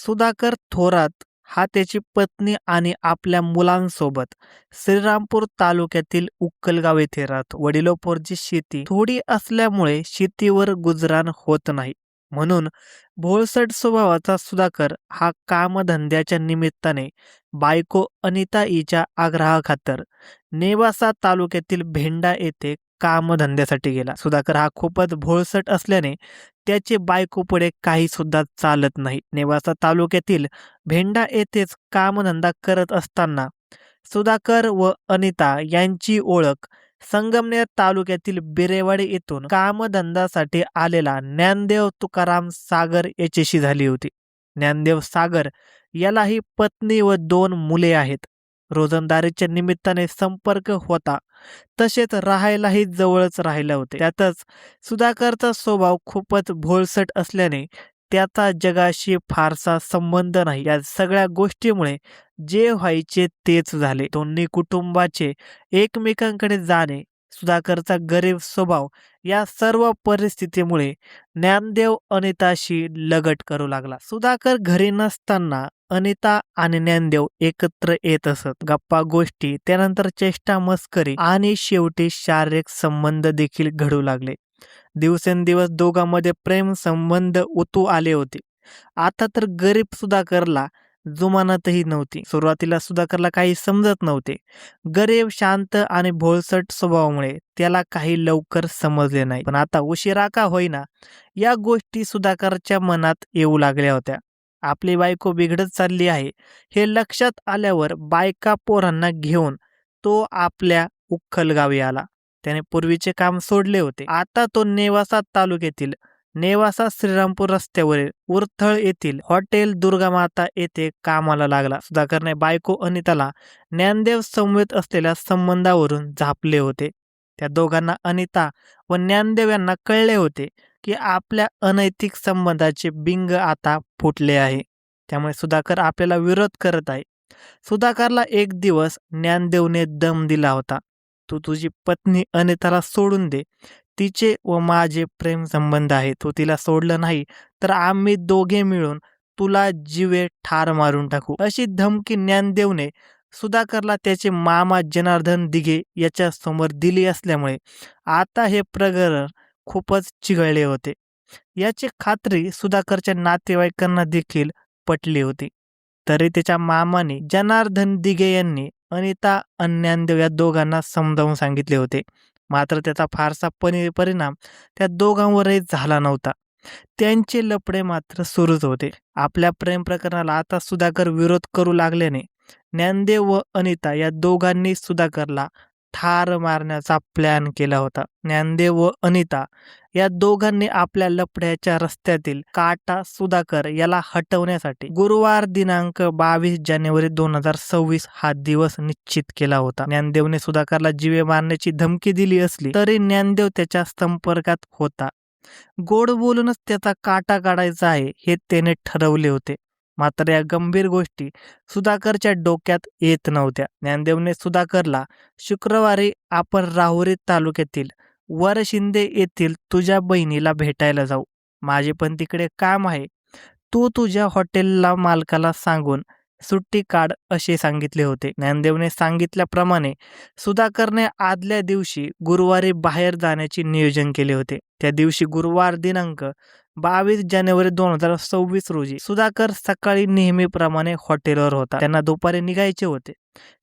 सुधाकर थोरात हा त्याची पत्नी आणि आपल्या मुलांसोबत श्रीरामपूर तालुक्यातील उक्कलगाव येथे राहतो. वडिलोपार्जित शेती थोडी असल्यामुळे शेतीवर गुजराण होत नाही. म्हणून भोळसट स्वभावाचा सुधाकर हा कामधंद्याच्या निमित्ताने बायको अनिता हिच्या आग्रहाखातर नेवासा तालुक्यातील भेंडा येथे कामधंद्यासाठी गेला. सुधाकर हा खूपच भोळसट असल्याने त्याचे बायकोपुढे काही सुद्धा चालत नाही. नेवासा तालुक्यातील भेंडा येथेच कामधंदा करत असताना सुधाकर व अनिता यांची ओळख संगमनेर तालुक्यातील बिरेवाडी येथून कामधंद्यासाठी आलेला ज्ञानदेव तुकाराम सागर याच्याशी झाली होती. ज्ञानदेव सागर यालाही पत्नी व 2 मुले आहेत. रोजंदारीच्या निमित्ताने संपर्क होता, तसेच राहायलाही जवळच राहिले होते. त्यातच सुधाकरचा स्वभाव खूपच भोळसट असल्याने त्याचा जगाशी फारसा संबंध नाही. या सगळ्या गोष्टीमुळे जे व्हायचे तेच झाले. दोन्ही कुटुंबाचे एकमेकांकडे जाणे, सुधाकरचा गरीब स्वभाव या सर्व परिस्थितीमुळे ज्ञानदेव अनिताशी लगट करू लागला. सुधाकर घरी नसताना अनिता आणि ज्ञानदेव एकत्र येत असत. गप्पा गोष्टी, त्यानंतर चेष्टा मस्करी आणि शेवटी शारीरिक संबंध देखील घडू लागले. दिवसेंदिवस दोघांमध्ये प्रेम संबंध उतू आले होते. आता तर गरीब सुधाकरला जुमानतही नव्हती. सुरुवातीला सुधाकरला काही समजत नव्हते. गरीब, शांत आणि भोळसट स्वभावामुळे त्याला काही लवकर समजले नाही. पण आता उशिरा का होईना या गोष्टी सुधाकरच्या मनात येऊ लागल्या होत्या. आपली बायको बिघडत चालली आहे हे लक्षात आल्यावर बायका पोरांना घेऊन तो आपल्या उक्खलगावी आला. त्याने पूर्वीचे काम सोडले होते. आता तो नेवासा तालुक्यातील नेवासा श्रीरामपूर रस्त्यावरील उरथळ येथील हॉटेल दुर्गामाता येथे कामाला लागला. सुधाकरने बायको अनिताला ज्ञानदेव समवेत असलेल्या संबंधावरून झापले होते. त्या दोघांना अनिता व ज्ञानदेव यांना कळले होते की आपल्या अनैतिक संबंधाचे बिंग आता फुटले आहे. त्यामुळे सुधाकर आपल्याला विरोध करत आहे. सुधाकरला एक दिवस ज्ञानदेवने दम दिला होता. तू तुझी पत्नी अनिताला सोडून दे. तिचे व माझे प्रेम संबंध आहे. तू तिला सोडलं नाही तर आम्ही दोघे मिळून तुला जीवे ठार मारून टाकू, अशी धमकी ज्ञानदेवने सुधाकरला त्याचे मामा जनार्दन दिघे याच्या समोर दिली असल्यामुळे आता हे प्रकरण खूपच चिघळले होते. याची खात्री सुधाकरच्या नातेवाईकांना देखील पटली होती. तरी त्याच्या मामाने जनार्दन दिघे यांनी अनिता आणि ज्ञानदेव या दोघांना समजावून सांगितले होते. मात्र त्याचा फारसा परिणाम त्या दोघांवरही झाला नव्हता. त्यांचे लफडे मात्र सुरूच होते. आपल्या प्रेम प्रकरणाला आता सुधाकर विरोध करू लागल्याने ज्ञानदेव व अनिता या दोघांनी सुधाकरला ठार मारण्याचा प्लॅन केला होता. ज्ञानदेव व अनिता या दोघांनी आपल्या लफड्याच्या रस्त्यातील काटा सुधाकर याला हटवण्यासाठी गुरुवार दिनांक 22 जानेवारी 2026 हा दिवस निश्चित केला होता. ज्ञानदेवने सुधाकरला जीवे मारण्याची धमकी दिली असली तरी ज्ञानदेव त्याच्या संपर्कात होता. गोड बोलूनच त्याचा काटा काढायचा आहे हे त्याने ठरवले होते. मात्र या गंभीर गोष्टी सुधाकरच्या डोक्यात येत नव्हत्या. ज्ञानदेवने सुधाकरला शुक्रवारी आपण राहुरी तालुक्यातील वरशिंदे येथील तुझ्या बहिणीला भेटायला जाऊ. माझे पण तिकडे काम आहे. तू तुझ्या हॉटेलला मालकाला सांगून सुट्टी काढ असे सांगितले होते. ज्ञानदेवने सांगितल्याप्रमाणे सुधाकरने आदल्या दिवशी गुरुवारी बाहेर जाण्याचे नियोजन केले होते. त्या दिवशी गुरुवार दिनांक 22 जानेवारी 2026 रोजी सुधाकर सकाळी नेहमीप्रमाणे हॉटेलवर होता. त्यांना दुपारी निघायचे होते.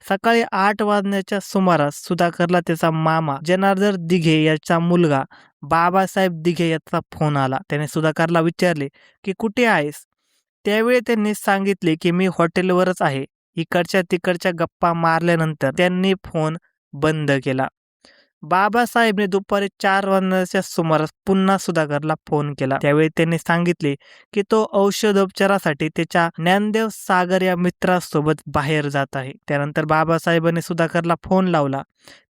सकाळी 8 वाजण्याच्या सुमारास सुधाकरला त्याचा मामा जनार्दन दिघे याचा मुलगा बाबासाहेब दिघे याचा फोन आला. त्याने सुधाकरला विचारले की कुठे आहेस? त्यावेळी त्यांनी सांगितले की मी हॉटेलवरच आहे. इकडच्या तिकडच्या गप्पा मारल्यानंतर त्यांनी फोन बंद केला. बाबासाहेबने दुपारी 4 वाजण्याच्या सुमारास पुन्हा सुधाकरला फोन केला. त्यावेळी त्यांनी सांगितले की तो औषधोपचारासाठी त्याच्या ज्ञानदेव सागर या मित्रासोबत बाहेर जात आहे. त्यानंतर बाबासाहेबांनी सुधाकरला फोन लावला.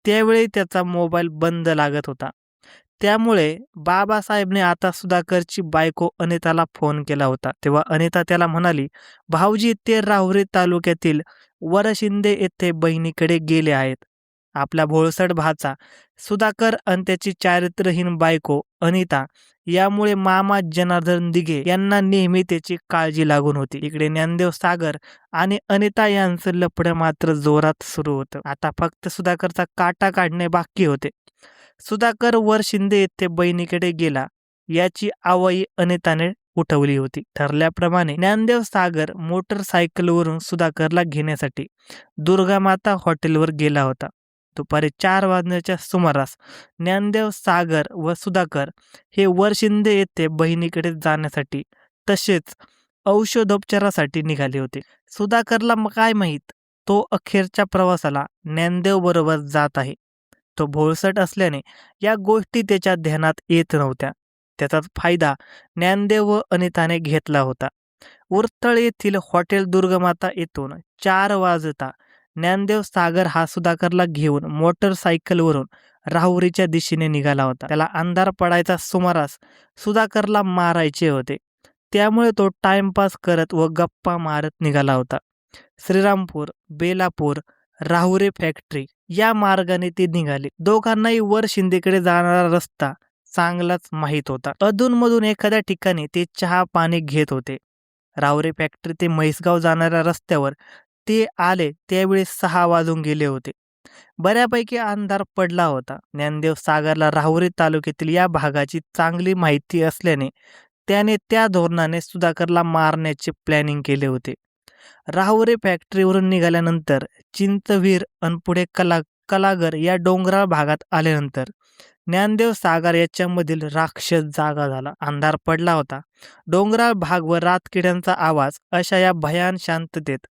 त्यावेळी त्याचा मोबाईल बंद लागत होता. त्यामुळे बाबासाहेबने आता सुधाकरची बायको अनिताला फोन केला होता. तेव्हा अनिता त्याला म्हणाली, भाऊजी ते राहुरी तालुक्यातील वरशिंदे येथे बहिणीकडे गेले आहेत. आपला भोळसट भाचा सुधाकर आणि त्याची चारित्र्यहीन बायको अनिता यामुळे मामा जनार्दन दिघे यांना नेहमी त्याची काळजी लागून होती. इकडे ज्ञानदेव सागर आणि अनिता यांचं लफडं मात्र जोरात सुरू होतं. आता फक्त सुधाकरचा काटा काढणे बाकी होते. सुधाकर वर शिंदे येथे बहिणीकडे गेला याची आवई अनिताने उठवली होती. ठरल्याप्रमाणे ज्ञानदेव सागर मोटरसायकलवरून सुधाकरला घेण्यासाठी दुर्गामाता हॉटेलवर गेला होता. दुपारी 4 वाजण्याच्या सुमारास ज्ञानदेव सागर व सुधाकर हे वरशिंदे येथे बहिणीकडे जाण्यासाठी तसेच औषधोपचारासाठी निघाले होते. सुधाकरला काय माहीत तो अखेरच्या प्रवासाला ज्ञानदेव बरोबर जात आहे. तो भोळसट असल्याने या गोष्टी त्याच्या ध्यानात येत नव्हत्या. त्याचाच फायदा ज्ञानदेव व अनिताने घेतला होता. उरतळ येथील हॉटेल दुर्गमाता येथून 4 वाजता ज्ञानदेव सागर हा सुधाकरला घेऊन मोटरसायकलवरून राहुरीच्या दिशेने निघाला होता. त्याला अंधार पडायचा सुमारास सुधाकरला मारायचे होते. त्यामुळे तो टाइमपास करत व गप्पा मारत निघाला होता. श्रीरामपूर, बेलापूर, राहुरी फॅक्टरी या मार्गाने ते निघाले. दोघांनाही वर शिंदेकडे जाणारा रस्ता चांगलाच माहीत होता. अधूनमधून एखाद्या ठिकाणी ते चहा पाणी घेत होते. राहुरी फॅक्टरी ते म्हैसगाव जाणाऱ्या रस्त्यावर ते आले त्यावेळी 6 वाजून गेले होते. बऱ्यापैकी अंधार पडला होता. ज्ञानदेव सागरला राहुरी तालुक्यातील या भागाची चांगली माहिती असल्याने त्याने त्या धोरणाने सुधाकरला मारण्याचे प्लॅनिंग केले होते. राहुरी फॅक्टरीवरून निघाल्यानंतर चिंचवीर आणि पुढे कलागर या डोंगराळ भागात आल्यानंतर ज्ञानदेव सागर याच्यामधील राक्षस जागा झाला. अंधार पडला होता. डोंगराळ भाग व रातकिड्यांचा आवाज अशा या भयान शांततेत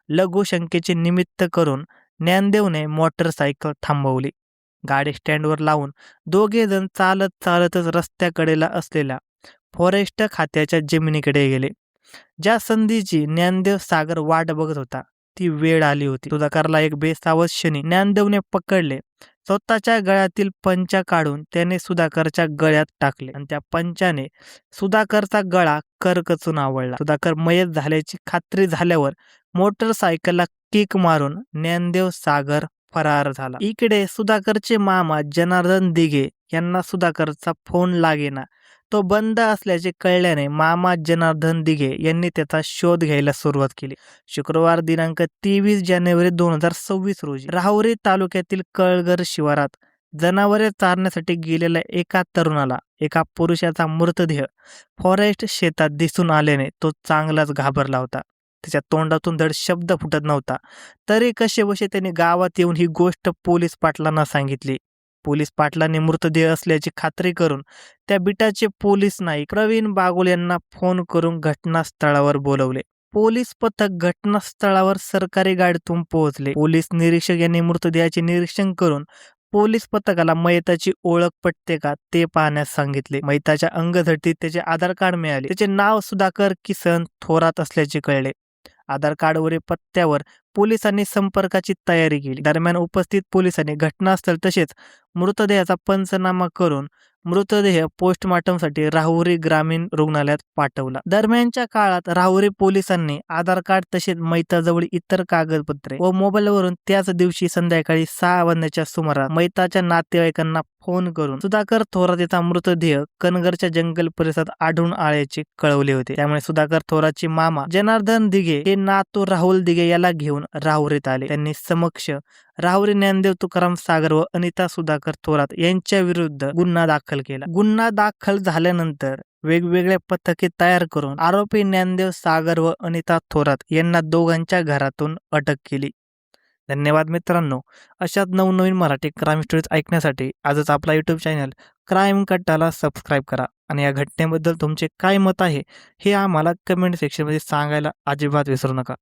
लघुशंकेचे निमित्त करून ज्ञानदेवने मोटरसायकल थांबवली. गाडी स्टँडवर लावून दोघे जण चालत चालतच रस्त्याकडेला असलेल्या फॉरेस्ट खात्याच्या जमिनीकडे गेले. ज्या संधीची ज्ञानदेव सागर वाट बघत होता ती वेळ आली होती. सुधाकरला एक बेसावध क्षणी ज्ञानदेवने पकडले. स्वतःच्या गळ्यातील पंचा काढून त्याने सुधाकरच्या गळ्यात टाकले आणि त्या पंचाने सुधाकरचा गळा करकचून आवळला. सुधाकर मयत झाल्याची खात्री झाल्यावर मोटरसायकलला किक मारून ज्ञानदेव सागर फरार झाला. इकडे सुधाकरचे मामा जनार्दन दिघे यांना सुधाकरचा फोन लागेना. तो बंद असल्याचे कळल्याने मामा जनार्दन दिघे यांनी त्याचा शोध घ्यायला सुरुवात केली. शुक्रवार दिनांक 23 जानेवारी 2026 रोजी राहुरी तालुक्यातील कळगर शिवारात जनावरे चारण्यासाठी गेलेल्या एका तरुणाला एका पुरुषाचा मृतदेह फॉरेस्ट शेतात दिसून आल्याने तो चांगलाच घाबरला होता. त्याच्या तोंडातून धड शब्द फुटत नव्हता. तरी कसेबसे त्याने गावात येऊन ही गोष्ट पोलीस पाटलांना सांगितली. पोलीस पाटलांनी मृतदेह असल्याची खात्री करून त्या बिटाचे पोलीस नाईक प्रवीण बागुल यांना फोन करून घटनास्थळावर बोलवले. पोलीस पथक घटनास्थळावर सरकारी गाडीतून पोहोचले. पोलीस निरीक्षक यांनी मृतदेहाचे निरीक्षण करून पोलीस पथकाला मयताची ओळख पटते का ते पाहण्यास सांगितले. मयताच्या अंगझटीत त्याचे आधार कार्ड मिळाले. त्याचे नाव सुधाकर किसन थोरात असल्याचे कळले. आधार कार्डवरील पत्त्यावर पोलिसांनी संपर्काची तयारी केली. दरम्यान उपस्थित पोलिसांनी घटनास्थळ तसेच मृतदेहाचा पंचनामा करून मृतदेह पोस्टमॉर्टमसाठी राहुरी ग्रामीण रुग्णालयात पाठवला. दरम्यानच्या काळात राहुरी पोलिसांनी आधार कार्ड तसेच मैताजवळ इतर कागदपत्रे व मोबाईलवरून त्याच दिवशी संध्याकाळी 6 वाजण्याच्या सुमारास मैताच्या नातेवाईकांना फोन करून सुधाकर थोरात याचा मृतदेह कनगरच्या जंगल परिसरात आढळून आल्याचे कळवले होते. त्यामुळे सुधाकर थोरातचे मामा जनार्दन दिघे हे नातू राहुल दिघे याला घेऊन राहुरीत आले. त्यांनी समक्ष राहुरी ज्ञानदेव तुकाराम सागर व अनिता सुधाकर थोरात यांच्या विरुद्ध गुन्हा दाखल केला. गुन्हा दाखल झाल्यानंतर वेगवेगळे पथके तयार करून आरोपी ज्ञानदेव सागर व अनिता थोरात यांना दोघांच्या घरातून अटक केली. धन्यवाद मित्रांनो. अशाच नवनवीन मराठी क्राईम स्टोरीज ऐकण्यासाठी आजच आपला YouTube चॅनल क्राईम कट्टाला सबस्क्राईब करा आणि या घटनेबद्दल तुमचे काय मत आहे हे आम्हाला कमेंट सेक्शनमध्ये सांगायला अजिबात विसरू नका.